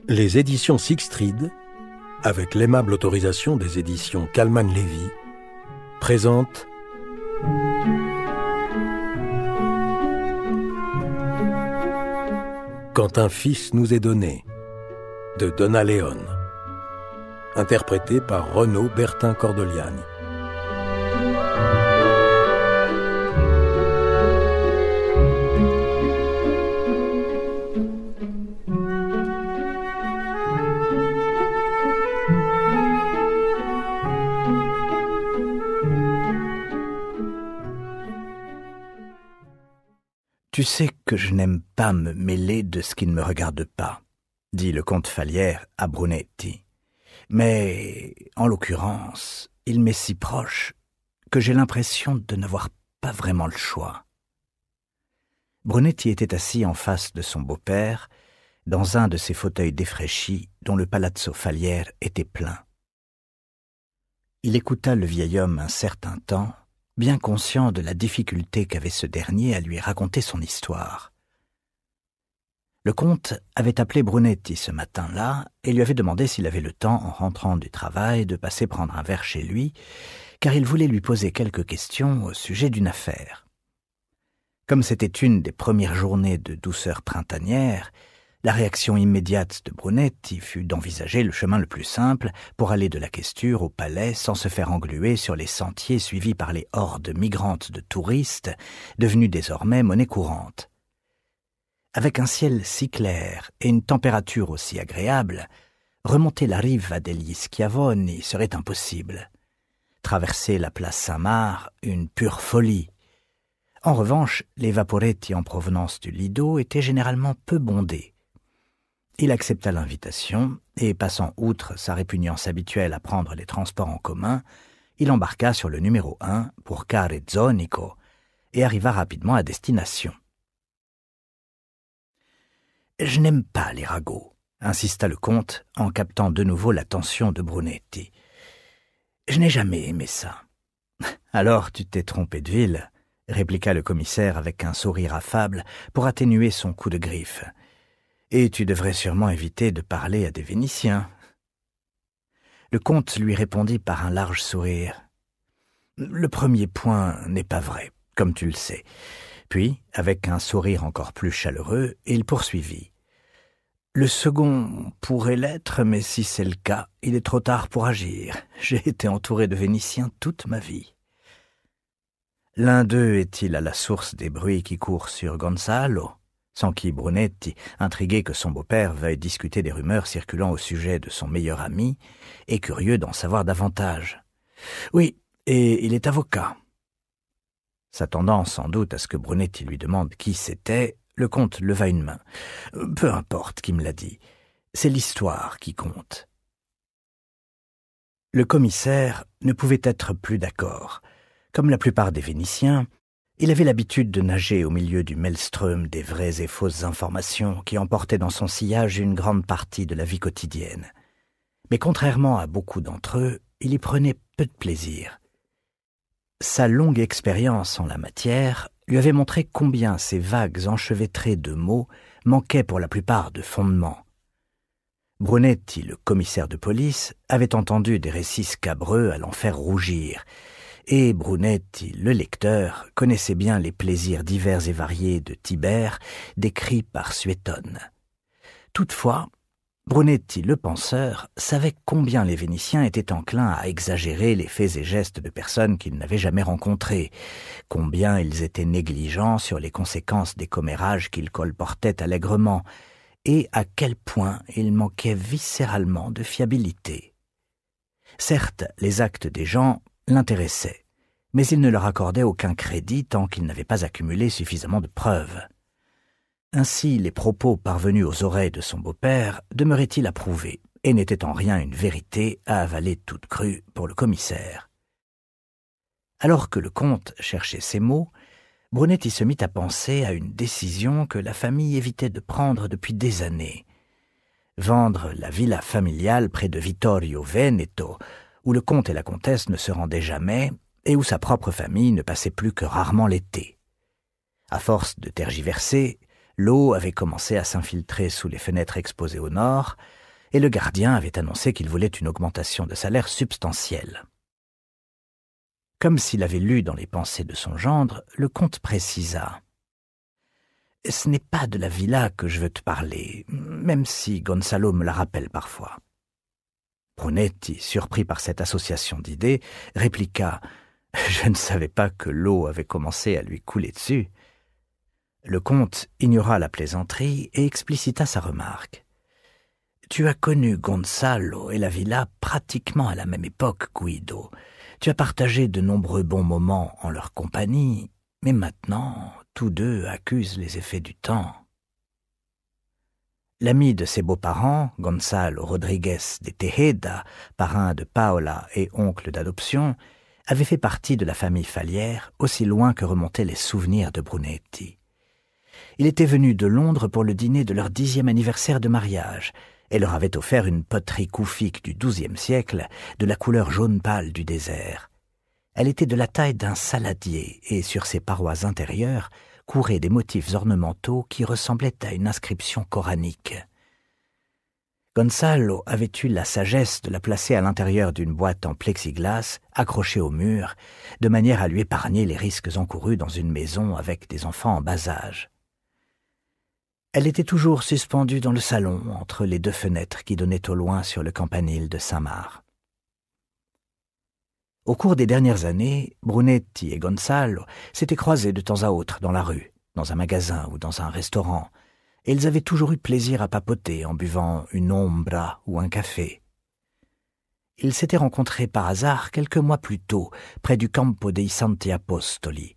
Les éditions Sixtrid, avec l'aimable autorisation des éditions Kalman Levy, présentent Quand un fils nous est donné, de Donna Leon, interprété par Renaud Bertin Cordoliani. « Tu sais que je n'aime pas me mêler de ce qui ne me regarde pas, » dit le comte Falière à Brunetti. « Mais, en l'occurrence, il m'est si proche que j'ai l'impression de n'avoir pas vraiment le choix. » Brunetti était assis en face de son beau-père, dans un de ces fauteuils défraîchis dont le palazzo Falière était plein. Il écouta le vieil homme un certain temps, bien conscient de la difficulté qu'avait ce dernier à lui raconter son histoire. Le comte avait appelé Brunetti ce matin-là et lui avait demandé s'il avait le temps, en rentrant du travail, de passer prendre un verre chez lui, car il voulait lui poser quelques questions au sujet d'une affaire. Comme c'était une des premières journées de douceur printanière, la réaction immédiate de Brunetti fut d'envisager le chemin le plus simple pour aller de la Questure au palais sans se faire engluer sur les sentiers suivis par les hordes migrantes de touristes, devenus désormais monnaie courante. Avec un ciel si clair et une température aussi agréable, remonter la rive degli Schiavoni serait impossible. Traverser la place Saint-Marc, une pure folie. En revanche, les vaporetti en provenance du Lido étaient généralement peu bondés. Il accepta l'invitation et, passant outre sa répugnance habituelle à prendre les transports en commun, il embarqua sur le numéro 1 pour Carezzonico et arriva rapidement à destination. « Je n'aime pas les ragots », insista le comte en captant de nouveau l'attention de Brunetti. « Je n'ai jamais aimé ça. »« Alors tu t'es trompé de ville », répliqua le commissaire avec un sourire affable pour atténuer son coup de griffe. « Et tu devrais sûrement éviter de parler à des Vénitiens. » Le comte lui répondit par un large sourire. « Le premier point n'est pas vrai, comme tu le sais. » Puis, avec un sourire encore plus chaleureux, il poursuivit. « Le second pourrait l'être, mais si c'est le cas, il est trop tard pour agir. J'ai été entouré de Vénitiens toute ma vie. » L'un d'eux est-il à la source des bruits qui courent sur Gonzalo ? Sans qui Brunetti, intrigué que son beau-père veuille discuter des rumeurs circulant au sujet de son meilleur ami, est curieux d'en savoir davantage. « Oui, et il est avocat. » S'attendant sans doute à ce que Brunetti lui demande qui c'était, le comte leva une main. « Peu importe qui me l'a dit, c'est l'histoire qui compte. » Le commissaire ne pouvait être plus d'accord. Comme la plupart des Vénitiens, il avait l'habitude de nager au milieu du maelstrom des vraies et fausses informations qui emportaient dans son sillage une grande partie de la vie quotidienne. Mais contrairement à beaucoup d'entre eux, il y prenait peu de plaisir. Sa longue expérience en la matière lui avait montré combien ces vagues enchevêtrées de mots manquaient pour la plupart de fondements. Brunetti, le commissaire de police, avait entendu des récits scabreux à l'en faire rougir, et Brunetti, le lecteur, connaissait bien les plaisirs divers et variés de Tibère décrits par Suétone. Toutefois, Brunetti, le penseur, savait combien les Vénitiens étaient enclins à exagérer les faits et gestes de personnes qu'ils n'avaient jamais rencontrées, combien ils étaient négligents sur les conséquences des commérages qu'ils colportaient allègrement, et à quel point ils manquaient viscéralement de fiabilité. Certes, les actes des gens l'intéressaient, mais il ne leur accordait aucun crédit tant qu'ils n'avaient pas accumulé suffisamment de preuves. Ainsi, les propos parvenus aux oreilles de son beau-père demeuraient-ils à prouver, et n'étaient en rien une vérité à avaler toute crue pour le commissaire. Alors que le comte cherchait ses mots, Brunetti se mit à penser à une décision que la famille évitait de prendre depuis des années. Vendre la villa familiale près de Vittorio Veneto, où le comte et la comtesse ne se rendaient jamais, et où sa propre famille ne passait plus que rarement l'été. À force de tergiverser, l'eau avait commencé à s'infiltrer sous les fenêtres exposées au nord, et le gardien avait annoncé qu'il voulait une augmentation de salaire substantielle. Comme s'il avait lu dans les pensées de son gendre, le comte précisa. « Ce n'est pas de la villa que je veux te parler, même si Gonzalo me la rappelle parfois. » Brunetti, surpris par cette association d'idées, répliqua « Je ne savais pas que l'eau avait commencé à lui couler dessus. » Le comte ignora la plaisanterie et explicita sa remarque. « Tu as connu Gonzalo et la villa pratiquement à la même époque, Guido. Tu as partagé de nombreux bons moments en leur compagnie, mais maintenant, tous deux accusent les effets du temps. » L'ami de ses beaux-parents, Gonzalo Rodriguez de Tejeda, parrain de Paola et oncle d'adoption, avait fait partie de la famille Falière aussi loin que remontaient les souvenirs de Brunetti. Il était venu de Londres pour le dîner de leur 10e anniversaire de mariage et leur avait offert une poterie koufique du XIIe siècle de la couleur jaune pâle du désert. Elle était de la taille d'un saladier et sur ses parois intérieures couraient des motifs ornementaux qui ressemblaient à une inscription coranique. Gonzalo avait eu la sagesse de la placer à l'intérieur d'une boîte en plexiglas accrochée au mur, de manière à lui épargner les risques encourus dans une maison avec des enfants en bas âge. Elle était toujours suspendue dans le salon, entre les 2 fenêtres qui donnaient au loin sur le campanile de Saint-Marc. Au cours des dernières années, Brunetti et Gonzalo s'étaient croisés de temps à autre dans la rue, dans un magasin ou dans un restaurant, et ils avaient toujours eu plaisir à papoter en buvant une ombra ou un café. Ils s'étaient rencontrés par hasard quelques mois plus tôt, près du Campo dei Santi Apostoli.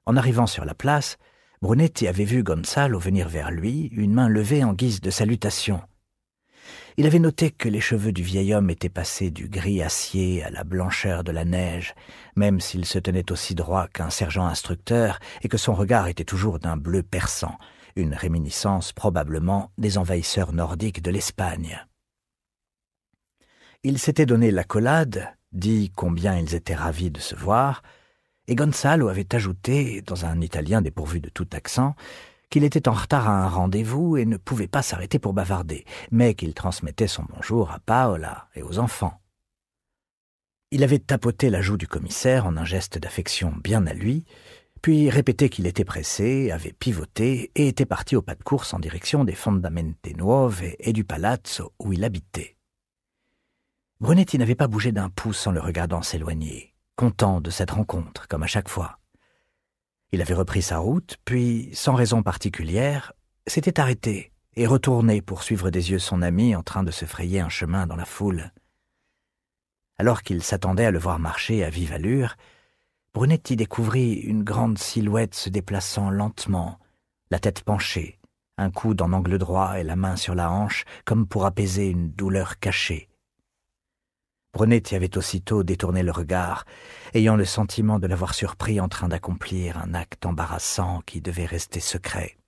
En arrivant sur la place, Brunetti avait vu Gonzalo venir vers lui, une main levée en guise de salutation. Il avait noté que les cheveux du vieil homme étaient passés du gris acier à la blancheur de la neige, même s'il se tenait aussi droit qu'un sergent instructeur et que son regard était toujours d'un bleu perçant, une réminiscence probablement des envahisseurs nordiques de l'Espagne. Ils s'étaient donné l'accolade, dit combien ils étaient ravis de se voir, et Gonzalo avait ajouté, dans un italien dépourvu de tout accent, qu'il était en retard à un rendez-vous et ne pouvait pas s'arrêter pour bavarder, mais qu'il transmettait son bonjour à Paola et aux enfants. Il avait tapoté la joue du commissaire en un geste d'affection bien à lui, puis répété qu'il était pressé, avait pivoté et était parti au pas de course en direction des Fondamente Nuove et du palazzo où il habitait. Brunetti n'avait pas bougé d'un pouce en le regardant s'éloigner, content de cette rencontre, comme à chaque fois. Il avait repris sa route, puis, sans raison particulière, s'était arrêté et retourné pour suivre des yeux son ami en train de se frayer un chemin dans la foule. Alors qu'il s'attendait à le voir marcher à vive allure, Brunetti découvrit une grande silhouette se déplaçant lentement, la tête penchée, un coude en angle droit et la main sur la hanche, comme pour apaiser une douleur cachée. Brunetti avait aussitôt détourné le regard, ayant le sentiment de l'avoir surpris en train d'accomplir un acte embarrassant qui devait rester secret.